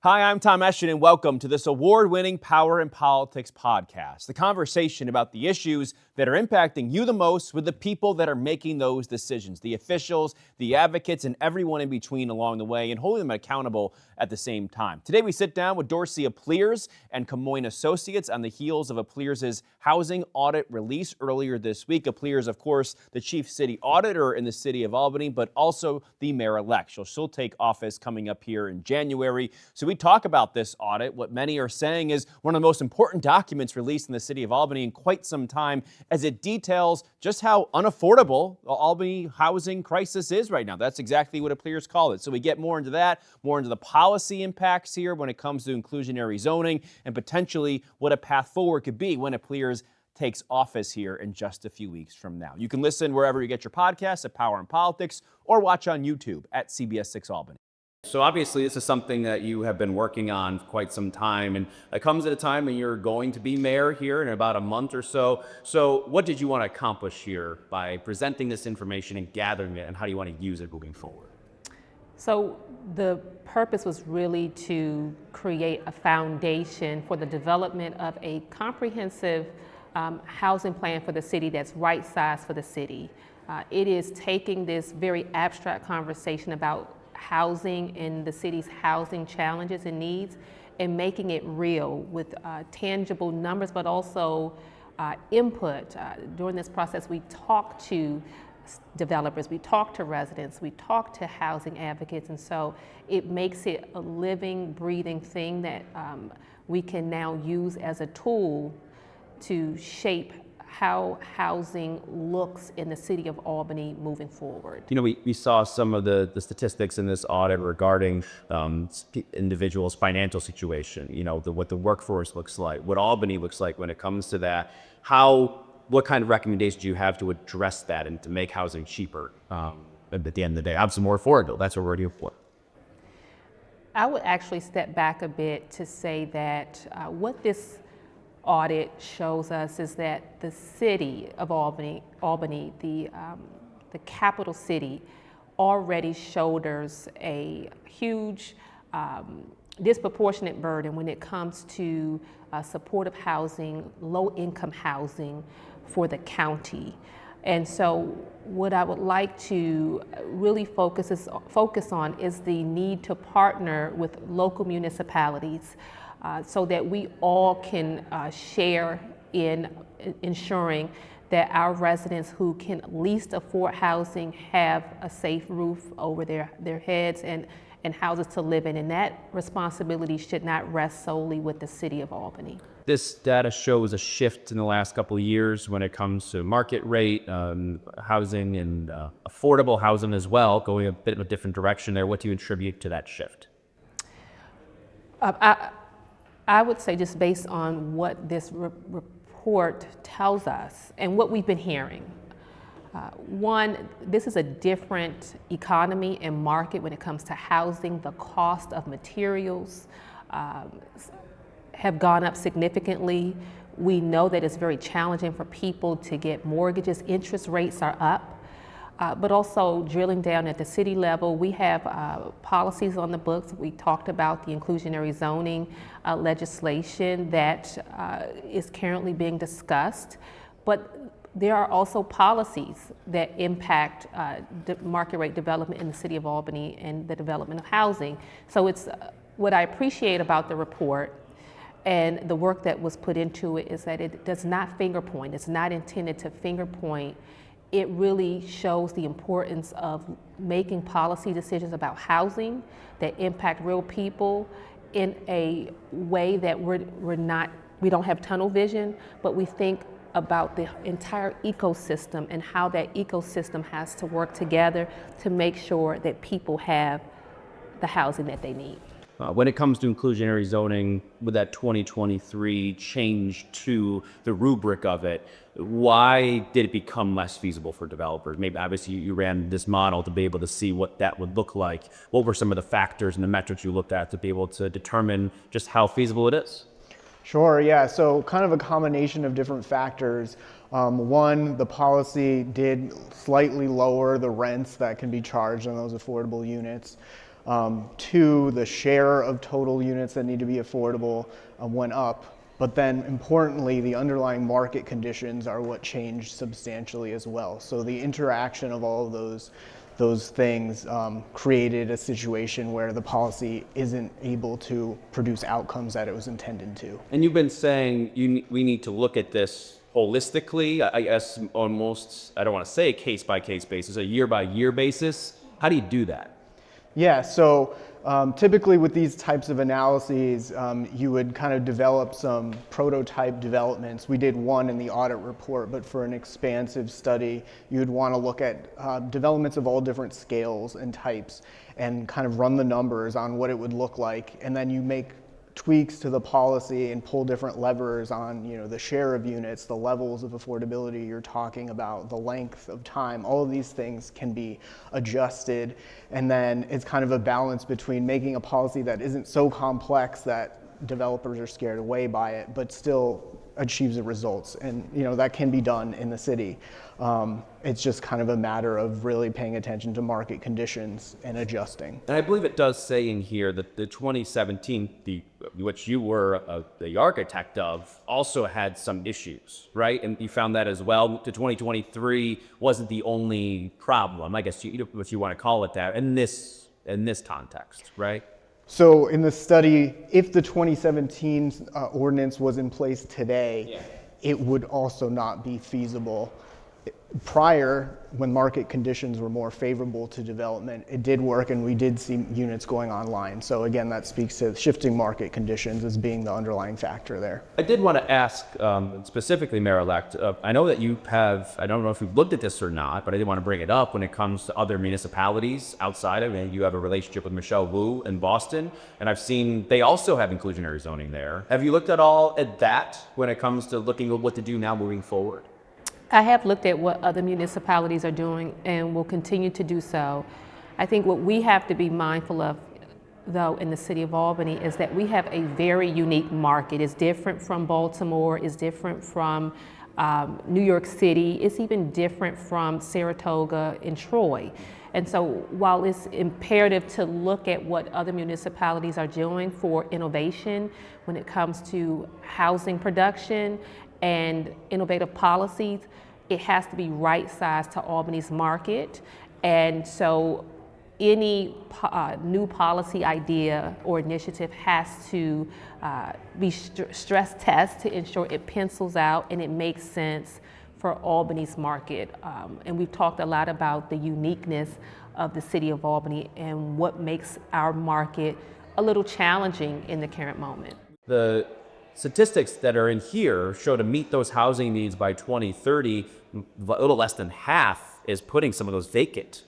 Hi, I'm Tom Eschen, and welcome to this award-winning Power and Politics podcast, the conversation about the issues that are impacting you the most with the people that are making those decisions, the officials, the advocates, and everyone in between along the way, and holding them accountable at the same time. Today, we sit down with Dorcey Applyrs and Camoin Associates on the heels of Applyrs' housing audit release earlier this week. Applyrs, of course, the chief city auditor in the city of Albany, but also the mayor-elect. She'll take office coming up here in January. So we talk about this audit. What many are saying is one of the most important documents released in the city of Albany in quite some time, as it details just how unaffordable the Albany housing crisis is right now. That's exactly what Applyrs call it. So we get more into that, more into the policy impacts here when it comes to inclusionary zoning, and potentially what a path forward could be when Applyrs takes office here in just a few weeks from now. You can listen wherever you get your podcasts at Power and Politics, or watch on YouTube at CBS 6 Albany. So obviously this is something that you have been working on for quite some time, and it comes at a time when you're going to be mayor here in about a month or so. So what did you want to accomplish here by presenting this information and gathering it, and how do you want to use it moving forward? So the purpose was really to create a foundation for the development of a comprehensive housing plan for the city that's right-sized for the city. It is taking this very abstract conversation about housing and the city's housing challenges and needs and making it real with tangible numbers, but also input. During this process, we talk to developers, we talk to residents, we talk to housing advocates, and so it makes it a living, breathing thing that we can now use as a tool to shape how housing looks in the city of Albany moving forward. You know, we saw some of the statistics in this audit regarding individuals' financial situation, you know, what the workforce looks like, what Albany looks like when it comes to that. What kind of recommendations do you have to address that and to make housing cheaper at the end of the day? Obviously more affordable, that's what we're here for. I would actually step back a bit to say that what this audit shows us is that the city of Albany, the capital city, already shoulders a huge disproportionate burden when it comes to supportive housing, low-income housing for the county. And so what I would like to really focus on is the need to partner with local municipalities so that we all can share in ensuring that our residents who can least afford housing have a safe roof over their heads and houses to live in. And that responsibility should not rest solely with the city of Albany. This data shows a shift in the last couple of years when it comes to market rate housing and affordable housing as well, going a bit of a different direction there. What do you attribute to that shift? I would say, just based on what this report tells us and what we've been hearing. One, this is a different economy and market when it comes to housing. The cost of materials have gone up significantly. We know that it's very challenging for people to get mortgages. Interest rates are up. But also drilling down at the city level, we have policies on the books. We talked about the inclusionary zoning legislation that is currently being discussed, but there are also policies that impact market rate development in the city of Albany and the development of housing. So it's what I appreciate about the report and the work that was put into it is that it does not finger point. It's not intended to finger point. It really shows the importance of making policy decisions about housing that impact real people in a way that we don't have tunnel vision, but we think about the entire ecosystem and how that ecosystem has to work together to make sure that people have the housing that they need. When it comes to inclusionary zoning, with that 2023 change to the rubric of it, why did it become less feasible for developers? Maybe obviously you ran this model to be able to see what that would look like. What were some of the factors and the metrics you looked at to be able to determine just how feasible it is? Sure, yeah, so kind of a combination of different factors. One, the policy did slightly lower the rents that can be charged on those affordable units. Two, the share of total units that need to be affordable went up. But then importantly, the underlying market conditions are what changed substantially as well. So the interaction of all of those things created a situation where the policy isn't able to produce outcomes that it was intended to. And you've been saying we need to look at this holistically, I guess almost, I don't want to say case-by-case basis, a year-by-year basis. How do you do that? Yeah, so typically with these types of analyses, you would kind of develop some prototype developments. We did one in the audit report, but for an expansive study, you would want to look at developments of all different scales and types and kind of run the numbers on what it would look like. And then you make tweaks to the policy and pull different levers on, the share of units, the levels of affordability you're talking about, the length of time. All of these things can be adjusted, and then it's kind of a balance between making a policy that isn't so complex that developers are scared away by it, but still achieves the results. And that can be done in the city. It's just kind of a matter of really paying attention to market conditions and adjusting. And I believe it does say in here that the 2017, which you were the architect of, also had some issues, right? And you found that as well. To 2023 wasn't the only problem, I guess, if you want to call it that, in this context, right? So in the study, if the 2017 ordinance was in place today, it would also not be feasible. Prior, when market conditions were more favorable to development, it did work and we did see units going online. So again, that speaks to shifting market conditions as being the underlying factor there. I did want to ask specifically, Mayor-elect, I know that you have, I don't know if you've looked at this or not, but I did want to bring it up when it comes to other municipalities outside of it. You have a relationship with Michelle Wu in Boston, and I've seen they also have inclusionary zoning there. Have you looked at all at that when it comes to looking at what to do now moving forward? I have looked at what other municipalities are doing and will continue to do so. I think what we have to be mindful of, though, in the city of Albany is that we have a very unique market. It's different from Baltimore, it's different from New York City, it's even different from Saratoga and Troy. And so while it's imperative to look at what other municipalities are doing for innovation when it comes to housing production and innovative policies, it has to be right-sized to Albany's market. And so any new policy idea or initiative has to be stress tested to ensure it pencils out and it makes sense for Albany's market. And we've talked a lot about the uniqueness of the city of Albany and what makes our market a little challenging in the current moment. The statistics that are in here show to meet those housing needs by 2030, a little less than half is putting some of those vacant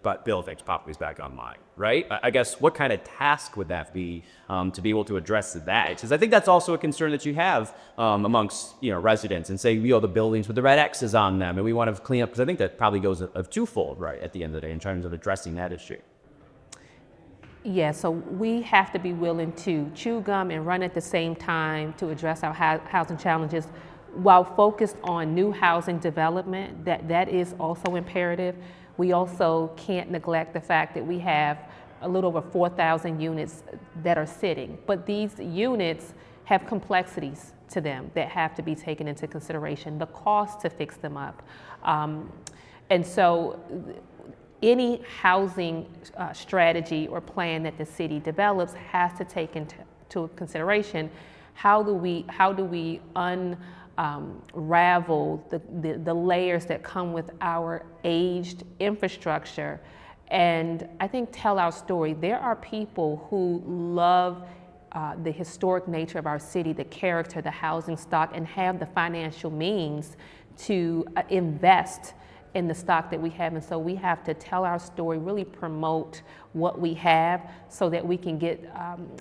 properties back online, right? I guess what kind of task would that be to be able to address that? Because I think that's also a concern that you have amongst residents, and say the buildings with the red X's on them, and we want to clean up, because I think that probably goes a twofold, right, at the end of the day in terms of addressing that issue. Yeah, so we have to be willing to chew gum and run at the same time to address our housing challenges while focused on new housing development. That is also imperative. We also can't neglect the fact that we have a little over 4,000 units that are sitting, but these units have complexities to them that have to be taken into consideration, the cost to fix them up. And so any housing strategy or plan that the city develops has to take into consideration how do we unravel the layers that come with our aged infrastructure, and I think tell our story. There are people who love the historic nature of our city, the character, the housing stock, and have the financial means to invest in the stock that we have. And so we have to tell our story, really promote what we have so that we can get,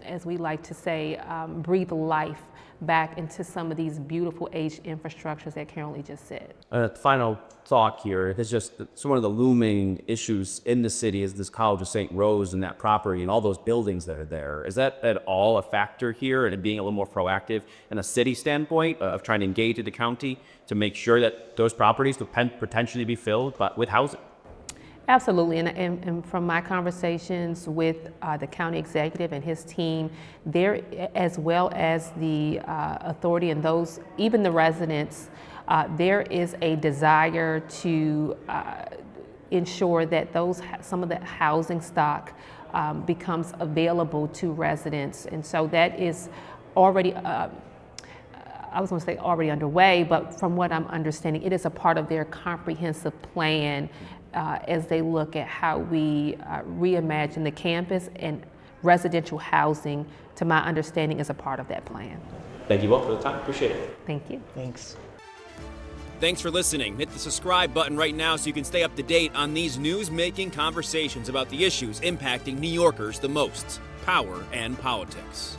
as we like to say, breathe life back into some of these beautiful aged infrastructures that currently just sit. Final thought here is just one of the looming issues in the city is this College of St. Rose and that property and all those buildings that are there. Is that at all a factor here and being a little more proactive in a city standpoint of trying to engage with the county to make sure that those properties could potentially be filled with housing? Absolutely, and from my conversations with the county executive and his team, there, as well as the authority and those, even the residents, there is a desire to ensure that some of the housing stock becomes available to residents, and so that is already. I was going to say already underway, but from what I'm understanding, it is a part of their comprehensive plan as they look at how we reimagine the campus, and residential housing, to my understanding, is a part of that plan. Thank you both for the time. Appreciate it. Thank you. Thanks. Thanks for listening. Hit the subscribe button right now so you can stay up to date on these news-making conversations about the issues impacting New Yorkers the most: power and politics.